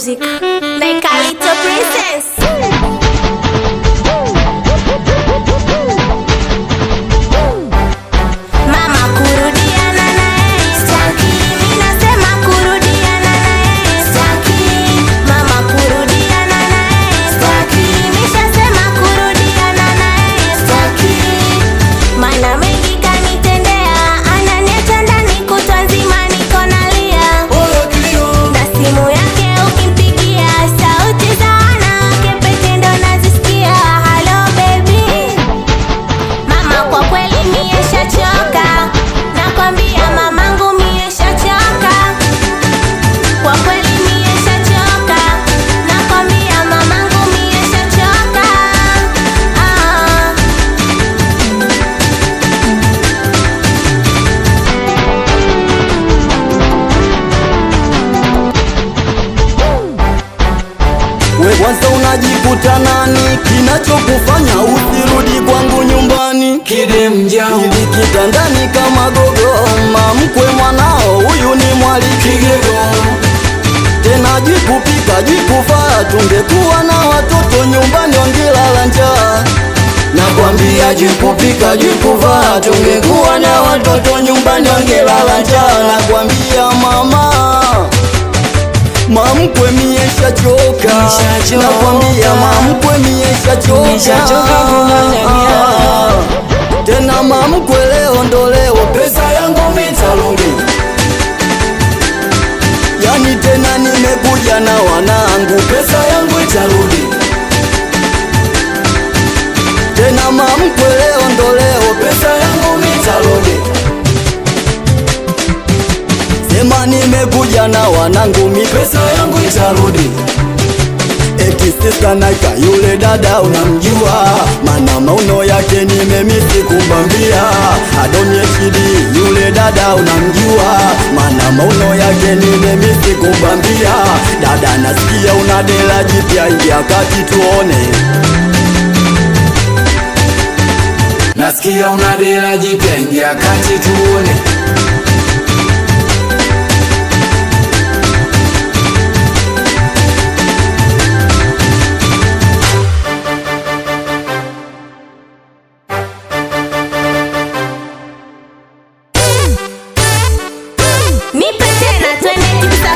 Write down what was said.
music. Like a little princess. Mama kurudiana naye staki, mimi nasema kurudiana naye staki. Mama kurudiana naye staki, nimeshasema kurudiana naye staki. Maana mengi kanitendea, ananiacha ndani kutwa nzima niko nalia. Na simu yake ukimpigia, sauti za wanawake pekee ndo nazisikia. Hello baby. Mama kwa kweli mie shachoka, nakwambia mamangu mie shachoka. Kwa kweli mie shachoka, nakwambia mamangu mie shachoka. We kwanza unajikuta nani? Kinachokufanya usirudi kwangu nyumbani? Kide mjao Ili kitandani kama gogo, mamkwe mwanao huyu ni mwali Kigego tena jikupika jikufaa, tungekuwa na watoto nyumbani wangelala njaa. Nakwambia jikupika jikuvaa, tungekuwa na watoto nyumbani wangelala njaa. Nakwambia mama, mamkwe mie shachoka. Nakwambia mamkwe mie shachoka. Tena mamkwe leo ndo leo pesa yangu mitarudi. yani tena nimekuja na wanangu, Pesa yangu itarudi. tena mamkwe leo ndo leo Pesa yangu mitarudi. sema nimekuja na wanangu Pesa yangu itarudi. eti sister Naika yule dada unamjua, mana mauno yake nimemisi kumbambia. Adoni HD yule dada unamjua, mana mauno yake nimemisi kumbambia. Dada nasikia una dela jipya, ingia kati tuone. Nasikia una dela jipya, ingia kati tuone. Nipe tena twende tikisa